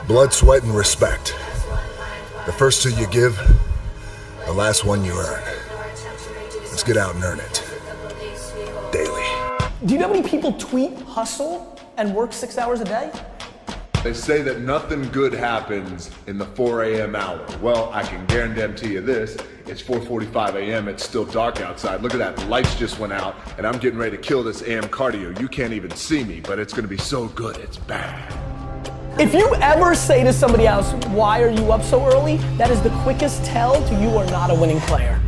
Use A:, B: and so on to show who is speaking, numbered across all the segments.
A: Blood, sweat, and respect. The first two you give, the last one you earn. Let's get out and earn it. Daily.
B: Do you know how many people tweet hustle and work 6 hours a day?
C: They say that nothing good happens in the 4 a.m. hour. Well, I can guarantee you this, it's 4:45 a.m., it's still dark outside. Look at that, the lights just went out, and I'm getting ready to kill this AM cardio. You can't even see me, but it's gonna be so good, it's bad.
B: If you ever say to somebody else, why are you up so early? That is the quickest tell to you are not a winning player.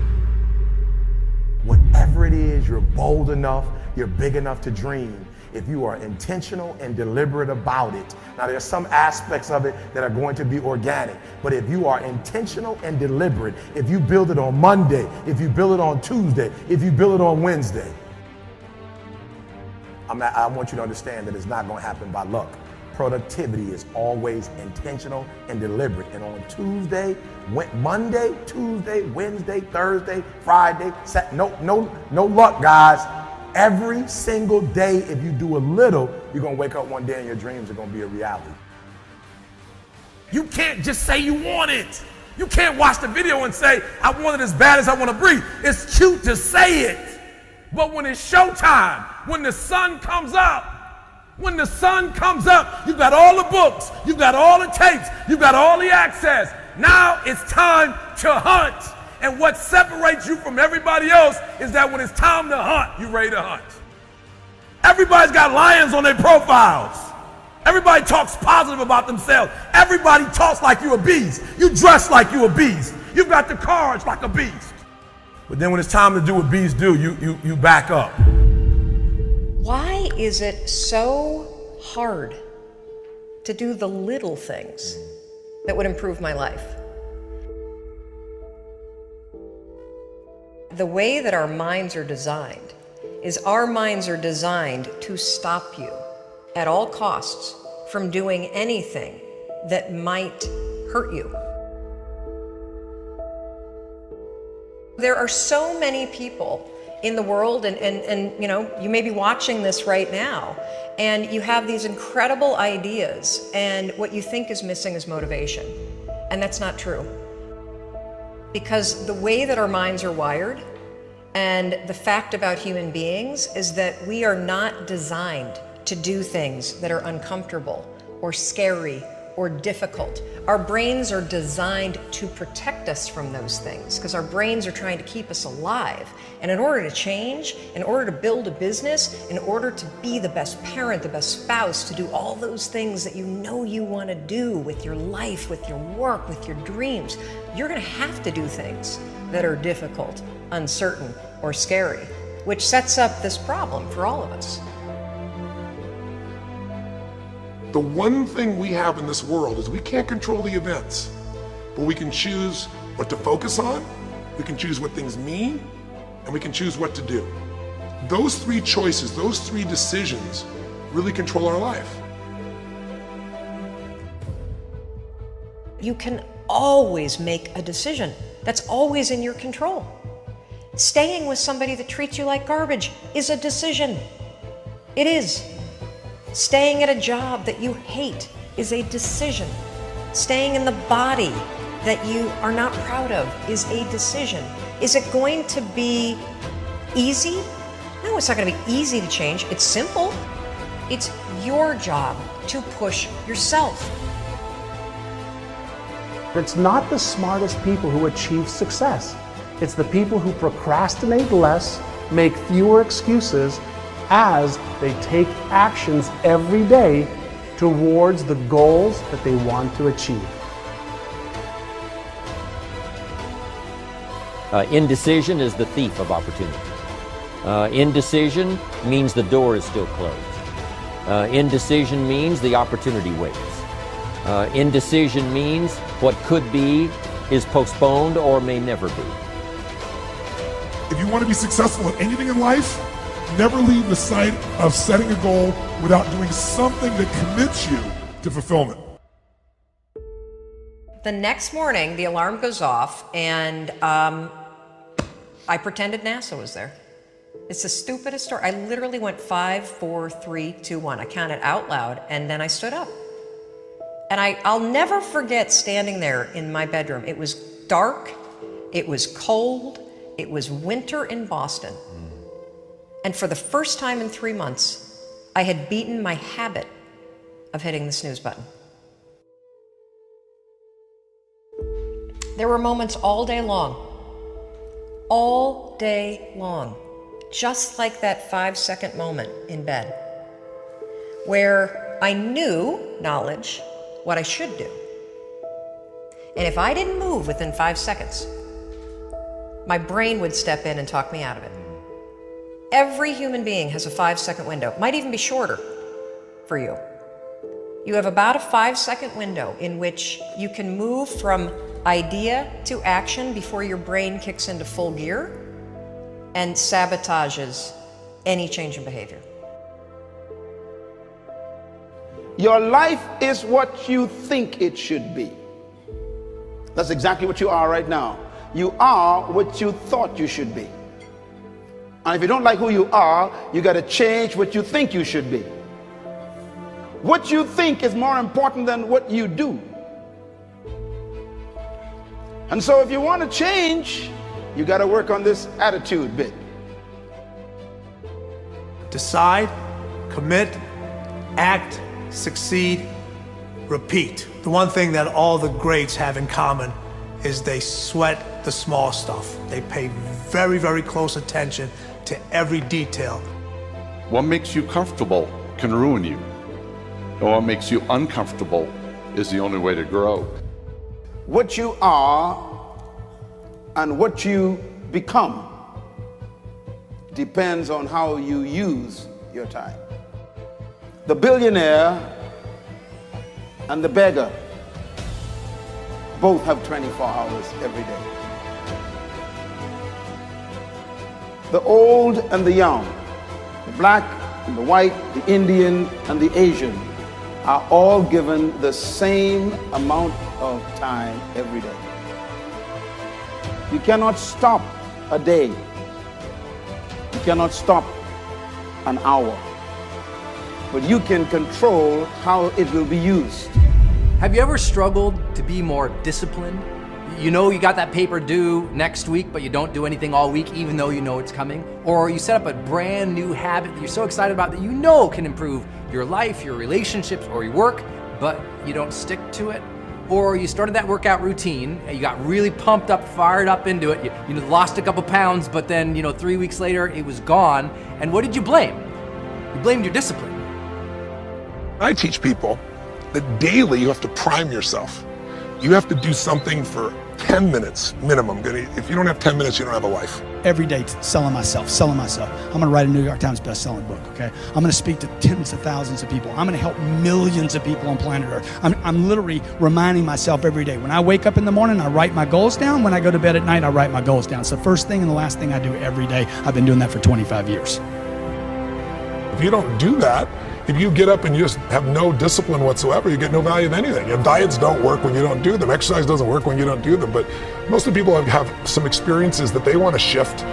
D: Whatever it is, you're bold enough, you're big enough to dream. If you are intentional and deliberate about it. Now there's some aspects of it that are going to be organic, but if you are intentional and deliberate, if you build it on Monday, if you build it on Tuesday, if you build it on Wednesday, I want you to understand that it's not going to happen by luck. Productivity is always intentional and deliberate. And on Tuesday, Monday, Tuesday, Wednesday, Thursday, Friday, no luck, guys. Every single day, if you do a little, you're gonna wake up one day and your dreams are gonna be a reality. You can't just say you want it. You can't watch the video and say, I want it as bad as I wanna breathe. It's cute to say it. But when it's showtime, when the sun comes up, you've got all the books, you've got all the tapes, you've got all the access. Now it's time to hunt. And what separates you from everybody else is that when it's time to hunt, you're ready to hunt. Everybody's got lions on their profiles. Everybody talks positive about themselves. Everybody talks like you're a beast. You dress like you're a beast. You've got the courage like a beast. But then when it's time to do what beasts do, you back up.
E: Why is it so hard to do the little things that would improve my life? The way that our minds are designed is our minds are designed to stop you at all costs from doing anything that might hurt you. There are so many people in the world, and you know, you may be watching this right now, and you have these incredible ideas, and what you think is missing is motivation. And that's not true. Because the way that our minds are wired, and the fact about human beings is that we are not designed to do things that are uncomfortable or scary or difficult. Our brains are designed to protect us from those things because our brains are trying to keep us alive. And in order to change, in order to build a business, in order to be the best parent, the best spouse, to do all those things that you know you want to do with your life, with your work, with your dreams, you're going to have to do things that are difficult, uncertain, or scary, which sets up this problem for all of us.
F: The one thing we have in this world is we can't control the events, but we can choose what to focus on, we can choose what things mean, and we can choose what to do. Those three choices, those three decisions really control our life.
E: You can always make a decision. That's always in your control. Staying with somebody that treats you like garbage is a decision. It is. Staying at a job that you hate is a decision. Staying in the body that you are not proud of is a decision. Is it going to be easy? No, it's not going to be easy to change. It's simple. It's your job to push yourself.
G: It's not the smartest people who achieve success. It's the people who procrastinate less, make fewer excuses, as they take actions every day towards the goals that they want to achieve.
H: Indecision is the thief of opportunity. Indecision means the door is still closed. Indecision means the opportunity waits. Indecision means what could be is postponed or may never be.
F: If you want to be successful in anything in life, never leave the sight of setting a goal without doing something that commits you to fulfillment.
E: The next morning, the alarm goes off, and I pretended NASA was there. It's the stupidest story. I literally went 5, 4, 3, 2, 1. I counted out loud, and then I stood up. And I'll never forget standing there in my bedroom. It was dark, it was cold, it was winter in Boston. And for the first time in 3 months, I had beaten my habit of hitting the snooze button. There were moments all day long, just like that 5-second moment in bed, where I knew, knowledge, what I should do. And if I didn't move within 5 seconds, my brain would step in and talk me out of it. Every human being has a 5-second window, might even be shorter for you. You have about a 5-second window in which you can move from idea to action before your brain kicks into full gear and sabotages any change in behavior.
I: Your life is what you think it should be. That's exactly what you are right now. You are what you thought you should be. And if you don't like who you are, you got to change what you think you should be. What you think is more important than what you do. And so if you want to change, you got to work on this attitude bit.
J: Decide, commit, act, succeed, repeat. The one thing that all the greats have in common is they sweat the small stuff. They pay very, very close attention to every detail.
K: What makes you comfortable can ruin you. And what makes you uncomfortable is the only way to grow.
I: What you are and what you become depends on how you use your time. The billionaire and the beggar both have 24 hours every day. The old and the young, the black and the white, the Indian and the Asian are all given the same amount of time every day. You cannot stop a day. You cannot stop an hour. But you can control how it will be used.
L: Have you ever struggled to be more disciplined? You know you got that paper due next week, but you don't do anything all week even though you know it's coming? Or you set up a brand new habit that you're so excited about that you know can improve your life, your relationships, or your work, but you don't stick to it? Or you started that workout routine and you got really pumped up, fired up into it, you lost a couple pounds, but then 3 weeks later it was gone, and what did you blame? You blamed your discipline.
F: I teach people that daily you have to prime yourself. You have to do something for 10 minutes minimum. If you don't have 10 minutes, you don't have a life.
M: Every day selling myself. I'm gonna write a New York Times best-selling book, okay? I'm gonna speak to tens of thousands of people. I'm gonna help millions of people on planet Earth. I'm literally reminding myself every day. When I wake up in the morning, I write my goals down. When I go to bed at night, I write my goals down. It's the first thing and the last thing I do every day. I've been doing that for 25 years.
F: If you don't do that, if you get up and you just have no discipline whatsoever, you get no value of anything. Diets don't work when you don't do them. Exercise doesn't work when you don't do them. But most of the people have some experiences that they want to shift.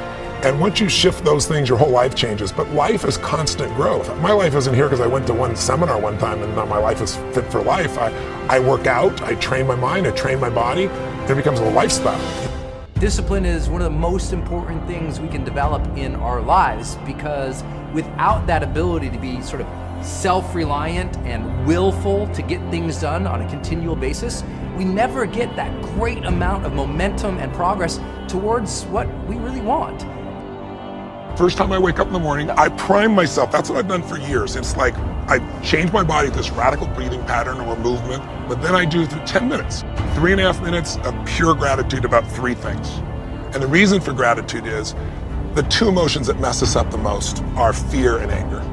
F: And once you shift those things, your whole life changes. But life is constant growth. My life isn't here because I went to one seminar one time and now my life is fit for life. I work out, I train my mind, I train my body, and it becomes a lifestyle.
L: Discipline is one of the most important things we can develop in our lives, because without that ability to be sort of self-reliant and willful to get things done on a continual basis, we never get that great amount of momentum and progress towards what we really want.
F: First time I wake up in the morning, I prime myself. That's what I've done for years. It's like I change my body to this radical breathing pattern or movement, but then I do it through 10 minutes, 3.5 minutes of pure gratitude about 3 things. And the reason for gratitude is the 2 emotions that mess us up the most are fear and anger.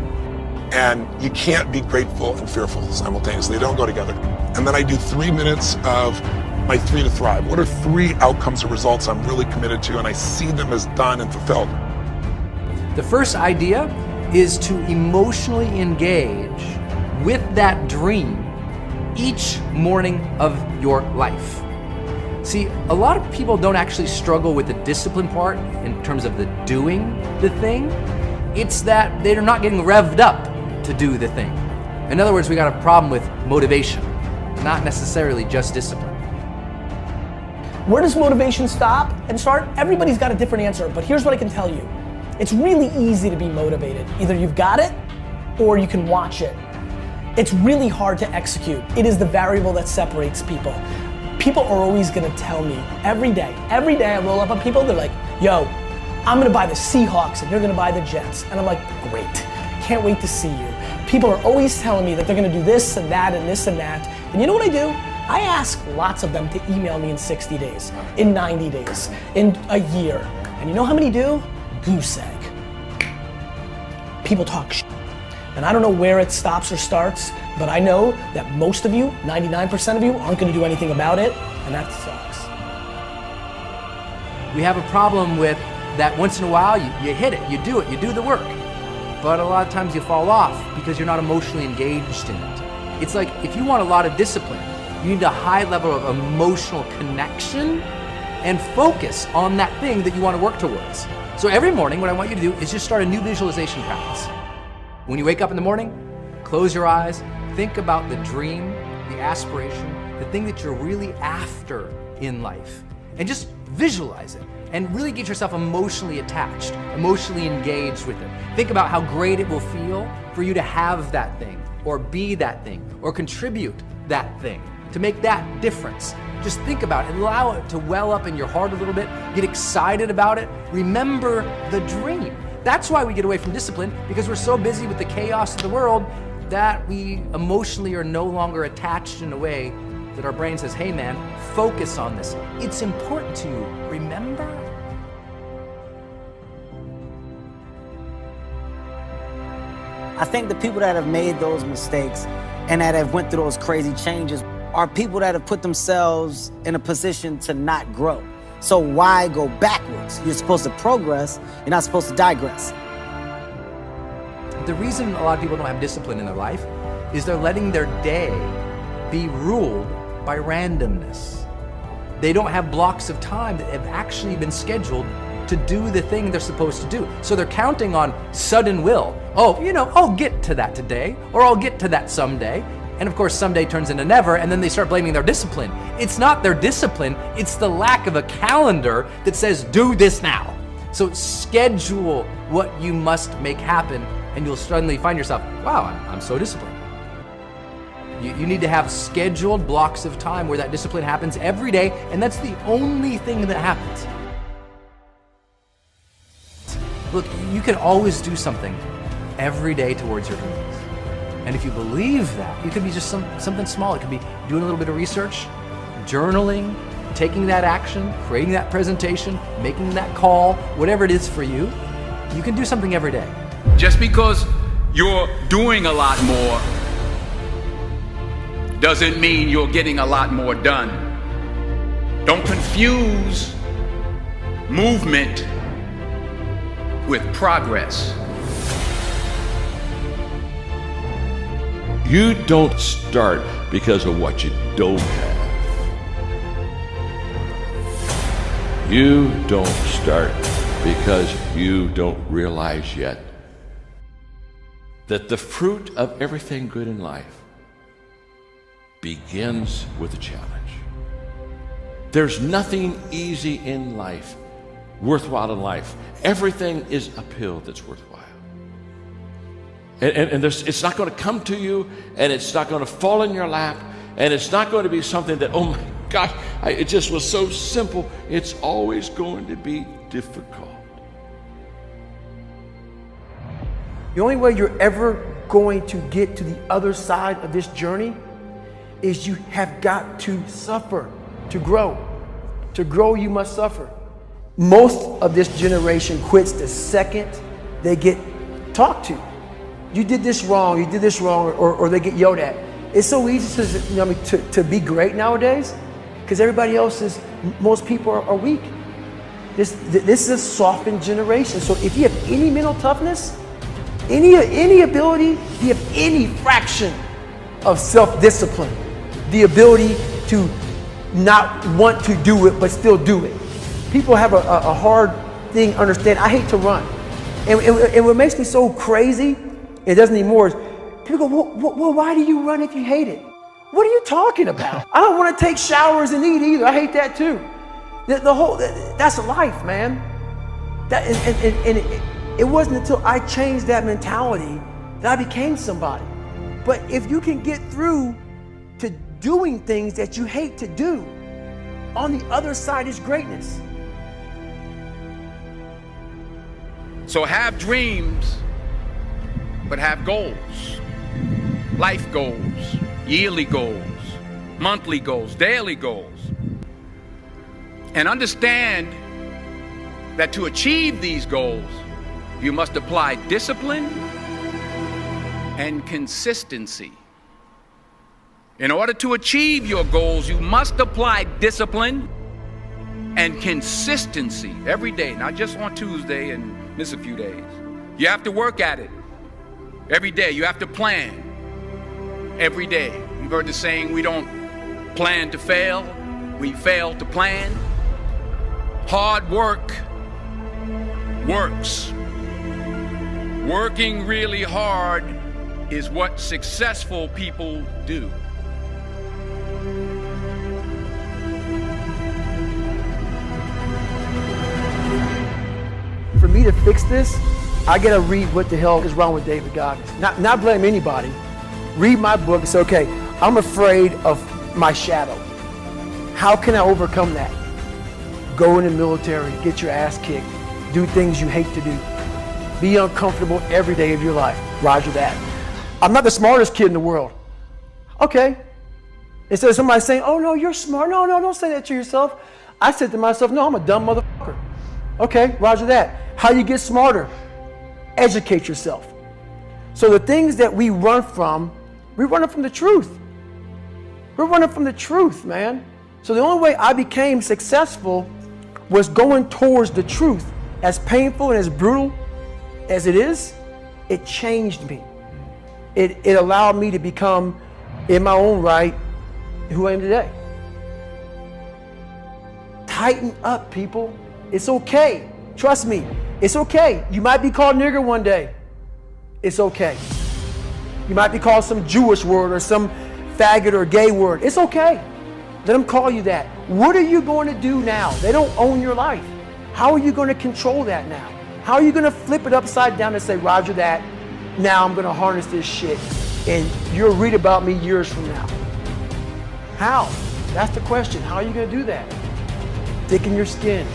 F: And you can't be grateful and fearful simultaneously. They don't go together. And then I do 3 minutes of my 3 to thrive. What are 3 outcomes or results I'm really committed to, and I see them as done and fulfilled.
L: The first idea is to emotionally engage with that dream each morning of your life. See, a lot of people don't actually struggle with the discipline part in terms of the doing the thing. It's that they're not getting revved up to do the thing. In other words, we got a problem with motivation. not necessarily just discipline.
B: Where does motivation stop and start? Everybody's got a different answer, but here's what I can tell you. It's really easy to be motivated. Either you've got it or you can watch it. It's really hard to execute. It is the variable that separates people. People are always gonna tell me every day I roll up on people, they're like, yo, I'm gonna buy the Seahawks and you're gonna buy the Jets. And I'm like, great, can't wait to see you. People are always telling me that they're gonna do this and that and this and that. And you know what I do? I ask lots of them to email me in 60 days, in 90 days, in a year. And you know how many do? Goose egg. People talk shit. And I don't know where it stops or starts, but I know that most of you, 99% of you, aren't gonna do anything about it, and that sucks.
L: We have a problem with that once in a while, you hit it, you do the work. But a lot of times you fall off because you're not emotionally engaged in it. It's like if you want a lot of discipline, you need a high level of emotional connection and focus on that thing that you want to work towards. So every morning, what I want you to do is just start a new visualization practice. When you wake up in the morning, close your eyes, think about the dream, the aspiration, the thing that you're really after in life, and just visualize it and really get yourself emotionally attached, emotionally engaged with it. Think about how great it will feel for you to have that thing, or be that thing, or contribute that thing, to make that difference. Just think about it, allow it to well up in your heart a little bit, get excited about it, remember the dream. That's why we get away from discipline, because we're so busy with the chaos of the world that we emotionally are no longer attached in a way that our brain says, hey man, focus on this. It's important to you, remember?
N: I think the people that have made those mistakes and that have went through those crazy changes are people that have put themselves in a position to not grow. So why go backwards? You're supposed to progress, you're not supposed to digress.
L: The reason a lot of people don't have discipline in their life is they're letting their day be ruled by randomness. They don't have blocks of time that have actually been scheduled to do the thing they're supposed to do. So they're counting on sudden will. Oh, I'll get to that today, or I'll get to that someday. And of course, someday turns into never, and then they start blaming their discipline. It's not their discipline, it's the lack of a calendar that says, do this now. So schedule what you must make happen, and you'll suddenly find yourself, wow, I'm so disciplined. You need to have scheduled blocks of time where that discipline happens every day, and that's the only thing that happens. Look, you can always do something every day towards your dreams. And if you believe that, it could be just something small. It could be doing a little bit of research, journaling, taking that action, creating that presentation, making that call, whatever it is for you. You can do something every day.
O: Just because you're doing a lot more doesn't mean you're getting a lot more done. Don't confuse movement with progress.
P: You don't start because of what you don't have. You don't start because you don't realize yet that the fruit of everything good in life begins with a challenge. There's nothing easy in life, worthwhile in life. Everything is uphill that's worthwhile. And it's not going to come to you, and it's not going to fall in your lap, and it's not going to be something that, oh my gosh, it just was so simple. It's always going to be difficult.
Q: The only way you're ever going to get to the other side of this journey is you have got to suffer to grow. To grow, you must suffer. Most of this generation quits the second they get talked to. You did this wrong, or they get yelled at. It's so easy to be great nowadays because everybody else is, most people are weak. This is a softened generation. So if you have any mental toughness, any ability, if you have any fraction of self-discipline, the ability to not want to do it but still do it. People have a hard thing understand. I hate to run. And what makes me so crazy, it doesn't anymore, is people go, well, why do you run if you hate it? What are you talking about? I don't want to take showers and eat either. I hate that too. That's life, man. It wasn't until I changed that mentality that I became somebody. But if you can get through to doing things that you hate to do, on the other side is greatness.
O: So have dreams, but have goals. Life goals, yearly goals, monthly goals, daily goals. And understand that to achieve these goals, you must apply discipline and consistency. In order to achieve your goals, you must apply discipline and consistency every day, not just on Tuesday and miss a few days. You have to work at it every day. You have to plan every day. You've heard the saying, we don't plan to fail, we fail to plan. Hard work works. Working really hard is what successful people do.
Q: For me to fix this, I gotta read what the hell is wrong with David Goggins. Not blame anybody. Read my book and say, okay, I'm afraid of my shadow. How can I overcome that? Go in the military, get your ass kicked, do things you hate to do. Be uncomfortable every day of your life. Roger that. I'm not the smartest kid in the world. Okay. Instead of somebody saying, oh no, you're smart. No, don't say that to yourself. I said to myself, no, I'm a dumb motherfucker. Okay, roger that. How you get smarter? Educate yourself. So the things that we run from the truth. We're running from the truth, man. So the only way I became successful was going towards the truth. As painful and as brutal as it is, it changed me. It allowed me to become, in my own right, who I am today. Tighten up, people. It's okay. Trust me, it's okay. You might be called nigger one day. It's okay. You might be called some Jewish word or some faggot or gay word. It's okay. Let them call you that. What are you going to do now? They don't own your life. How are you going to control that now? How are you going to flip it upside down and say, roger that, now I'm going to harness this shit and you'll read about me years from now? How? That's the question. How are you going to do that? Thicken your skin.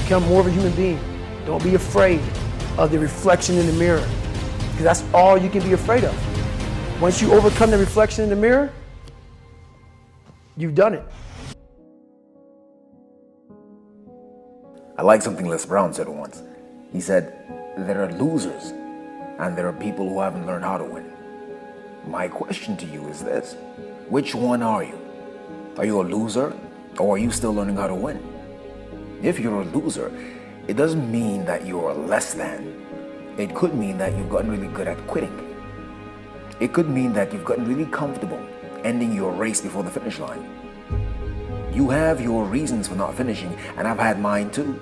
Q: Become more of a human being. Don't be afraid of the reflection in the mirror, because that's all you can be afraid of. Once you overcome the reflection in the mirror, you've done it.
R: I like something Les Brown said once. He said, there are losers and there are people who haven't learned how to win. My question to you is this: which one are you? Are you a loser, or are you still learning how to win? If you're a loser, it doesn't mean that you're less than. It could mean that you've gotten really good at quitting. It could mean that you've gotten really comfortable ending your race before the finish line. You have your reasons for not finishing, and I've had mine too.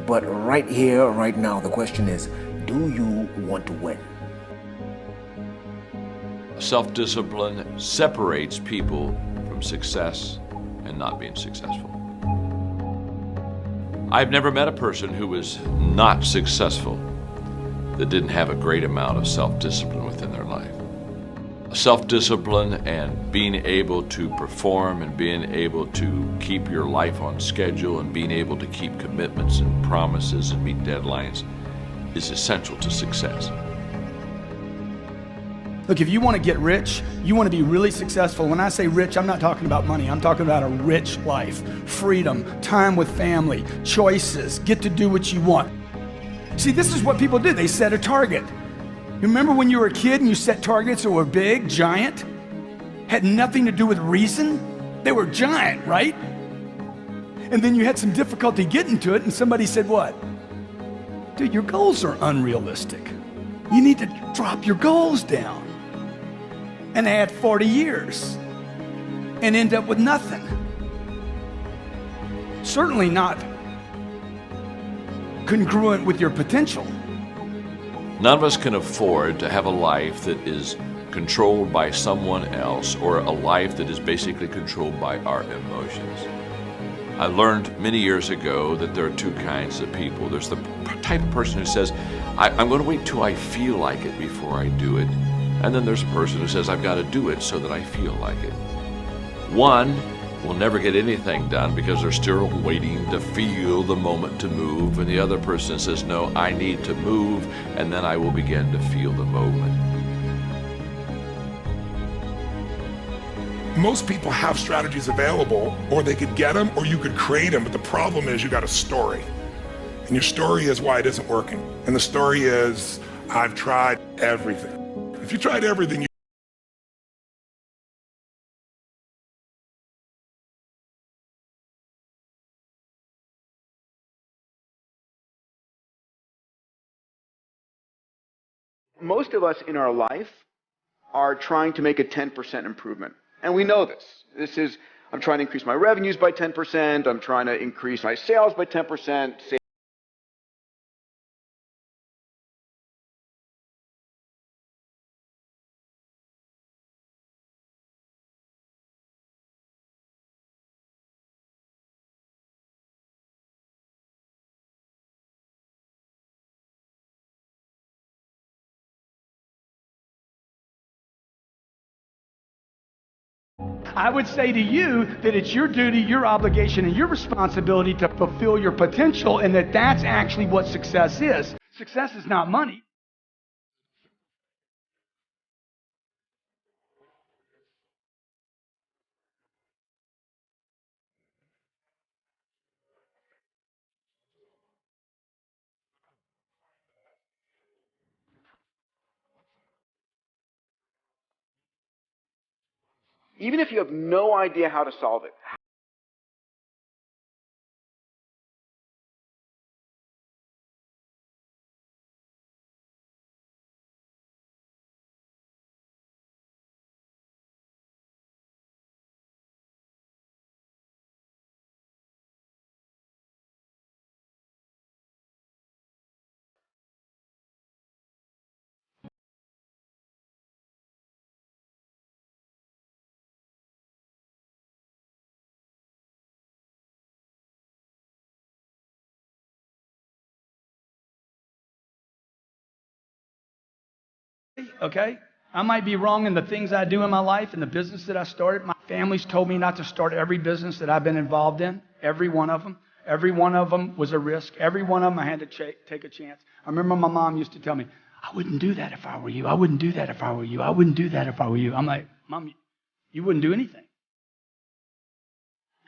R: But right here, right now, the question is, do you want to win?
P: Self-discipline separates people from success and not being successful. I've never met a person who was not successful that didn't have a great amount of self-discipline within their life. Self-discipline and being able to perform and being able to keep your life on schedule and being able to keep commitments and promises and meet deadlines is essential to success.
M: Look, if you want to get rich, you want to be really successful. When I say rich, I'm not talking about money. I'm talking about a rich life, freedom, time with family, choices, get to do what you want. See, this is what people do. They set a target. You remember when you were a kid and you set targets that were big, giant? Had nothing to do with reason? They were giant, right? And then you had some difficulty getting to it and somebody said what? Dude, your goals are unrealistic. You need to drop your goals down and add 40 years and end up with nothing. Certainly not congruent with your potential.
P: None of us can afford to have a life that is controlled by someone else, or a life that is basically controlled by our emotions. I learned many years ago that there are two kinds of people. There's the type of person who says, I'm going to wait till I feel like it before I do it. And then there's a person who says, I've got to do it so that I feel like it. One will never get anything done because they're still waiting to feel the moment to move. And the other person says, no, I need to move, and then I will begin to feel the moment.
F: Most people have strategies available, or they could get them, or you could create them, but the problem is you got a story. And your story is why it isn't working. And the story is, I've tried everything. If you tried everything,
S: most of us in our life are trying to make a 10% improvement. And we know this. This is, I'm trying to increase my revenues by 10%. I'm trying to increase my sales by 10%.
M: I would say to you that it's your duty, your obligation, and your responsibility to fulfill your potential, and that that's actually what success is. Success is not money.
S: Even if you have no idea how to solve it,
M: Okay? I might be wrong in the things I do in my life and the business that I started. My family's told me not to start every business that I've been involved in. Every one of them. Every one of them was a risk. Every one of them I had to take a chance. I remember my mom used to tell me, I wouldn't do that if I were you. I wouldn't do that if I were you. I wouldn't do that if I were you. I'm like, Mom, you wouldn't do anything.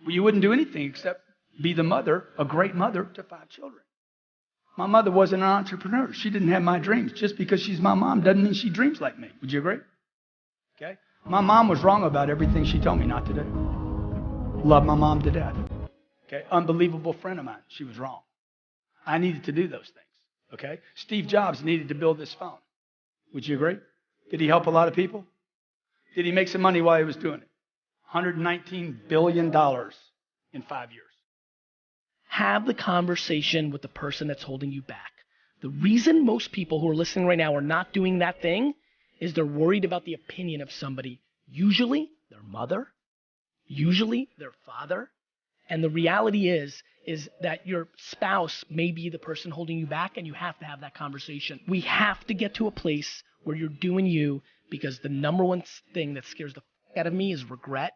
M: Well, you wouldn't do anything except be the mother, a great mother to 5 children. My mother wasn't an entrepreneur. She didn't have my dreams. Just because she's my mom doesn't mean she dreams like me. Would you agree? Okay? My mom was wrong about everything she told me not to do. Love my mom to death. Okay? Unbelievable friend of mine. She was wrong. I needed to do those things. Okay? Steve Jobs needed to build this phone. Would you agree? Did he help a lot of people? Did he make some money while he was doing it? $119 billion in 5 years.
B: Have the conversation with the person that's holding you back. The reason most people who are listening right now are not doing that thing is they're worried about the opinion of somebody, usually their mother, usually their father. And the reality is that your spouse may be the person holding you back, and you have to have that conversation. We have to get to a place where you're doing you, because the number one thing that scares the f*** out of me is regret.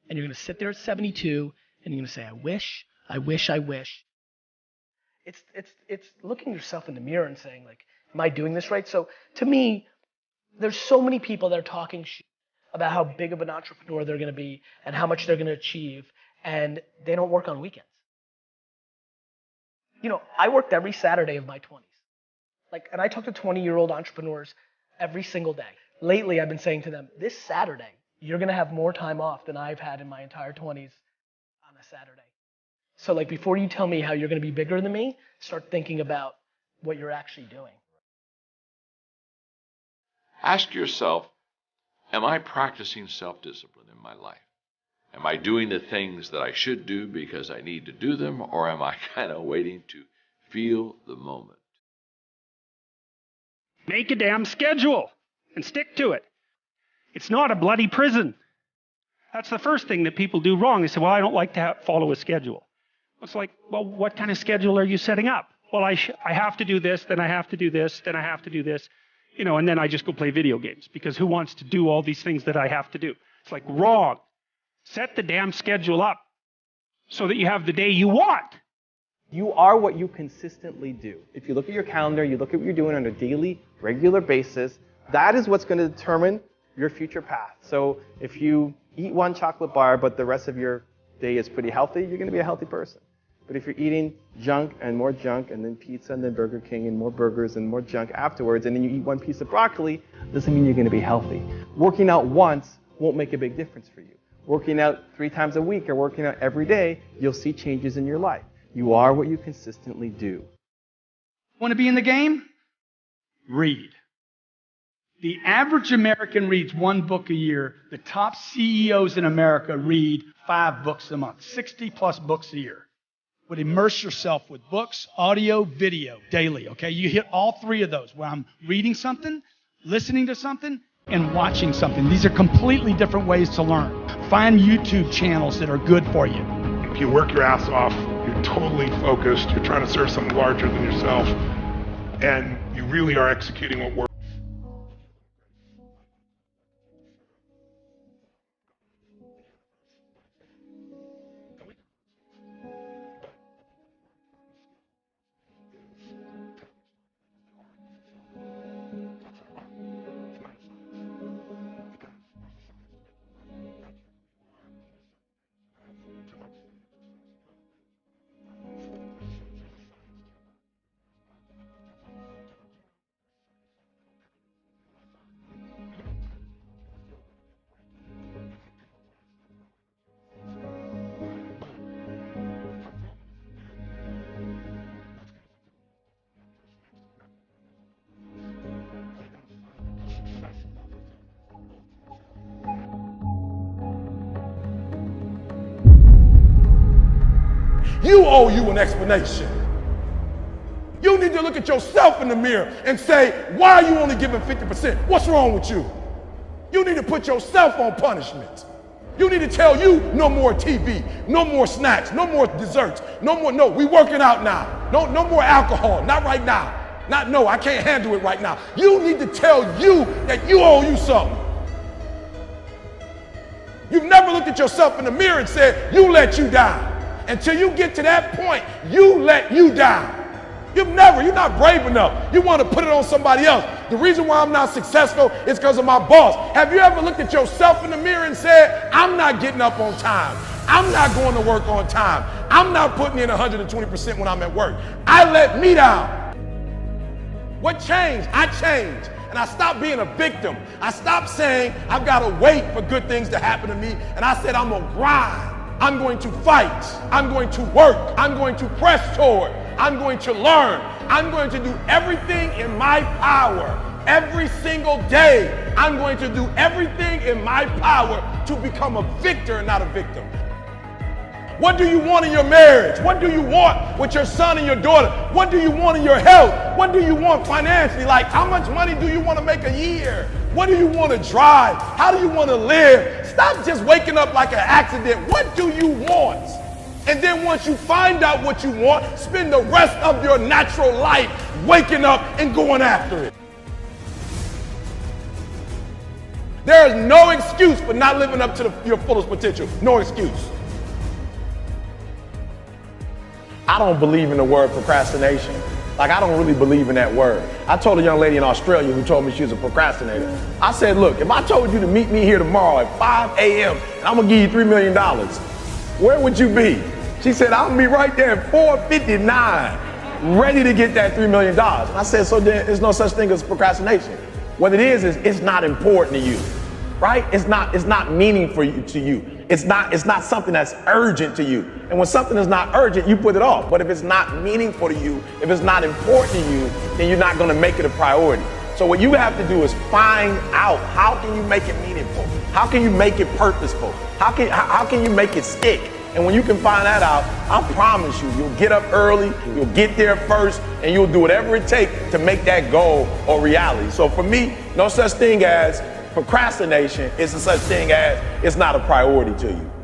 B: And you're going to sit there at 72 and you're going to say, I wish. It's looking yourself in the mirror and saying, like, am I doing this right? So to me, there's so many people that are talking shit about how big of an entrepreneur they're going to be and how much they're going to achieve, and they don't work on weekends. You know, I worked every Saturday of my 20s. And I talk to 20-year-old entrepreneurs every single day. Lately, I've been saying to them, this Saturday, you're going to have more time off than I've had in my entire 20s on a Saturday. So before you tell me how you're going to be bigger than me, start thinking about what you're actually doing.
P: Ask yourself, am I practicing self-discipline in my life? Am I doing the things that I should do because I need to do them, or am I kind of waiting to feel the moment?
T: Make a damn schedule and stick to it. It's not a bloody prison. That's the first thing that people do wrong. They say, well, I don't like to follow a schedule. It's like, well, what kind of schedule are you setting up? Well, I have to do this, then I have to do this, then I have to do this, and then I just go play video games, because who wants to do all these things that I have to do? It's like, wrong. Set the damn schedule up so that you have the day you want.
U: You are what you consistently do. If you look at your calendar, you look at what you're doing on a daily, regular basis, that is what's going to determine your future path. So if you eat one chocolate bar, but the rest of your day is pretty healthy, you're going to be a healthy person. But if you're eating junk, and then pizza, and then Burger King, and more burgers, and more junk afterwards, and then you eat one piece of broccoli, doesn't mean you're going to be healthy. Working out once won't make a big difference for you. Working out 3 times a week or working out every day, you'll see changes in your life. You are what you consistently do.
V: Want to be in the game? Read. The average American reads 1 book a year. The top CEOs in America read 5 books a month, 60 plus books a year. Would immerse yourself with books, audio, video daily, okay? You hit all 3 of those, where I'm reading something, listening to something, and watching something. These are completely different ways to learn. Find YouTube channels that are good for you.
F: If you work your ass off, you're totally focused, you're trying to serve something larger than yourself, and you really are executing what works.
D: You owe you an explanation. You need to look at yourself in the mirror and say, why are you only giving 50%? What's wrong with you? You need to put yourself on punishment. You need to tell you no more TV, no more snacks, no more desserts, no, we working out now. No more alcohol, not right now. I can't handle it right now. You need to tell you that you owe you something. You've never looked at yourself in the mirror and said, you let you down. Until you get to that point, you let you down. You're not brave enough. You want to put it on somebody else. The reason why I'm not successful is because of my boss. Have you ever looked at yourself in the mirror and said, I'm not getting up on time. I'm not going to work on time. I'm not putting in 120% when I'm at work. I let me down. What changed? I changed. And I stopped being a victim. I stopped saying, I've got to wait for good things to happen to me. And I said, I'm going to grind. I'm going to fight. I'm going to work. I'm going to press toward. I'm going to learn. I'm going to do everything in my power. Every single day, I'm going to do everything in my power to become a victor and not a victim. What do you want in your marriage? What do you want with your son and your daughter? What do you want in your health? What do you want financially? Like, how much money do you want to make a year? What do you want to drive? How do you want to live? Stop just waking up like an accident. What do you want? And then once you find out what you want, spend the rest of your natural life waking up and going after it. There is no excuse for not living up to your fullest potential. No excuse. I don't believe in the word procrastination. Like, I don't really believe in that word. I told a young lady in Australia who told me she was a procrastinator. I said, look, if I told you to meet me here tomorrow at 5 a.m. and I'm gonna give you $3 million, where would you be? She said, I'm gonna be right there at 4:59, ready to get that $3 million. And I said, so there's no such thing as procrastination. What it is it's not important to you, right? It's not meaningful to you. It's not something that's urgent to you. And when something is not urgent, you put it off. But if it's not meaningful to you, if it's not important to you, then you're not gonna make it a priority. So what you have to do is find out, how can you make it meaningful? How can you make it purposeful? How can you make it stick? And when you can find that out, I promise you, you'll get up early, you'll get there first, and you'll do whatever it takes to make that goal a reality. So for me, no such thing as Procrastination is a such thing as it's not a priority to you.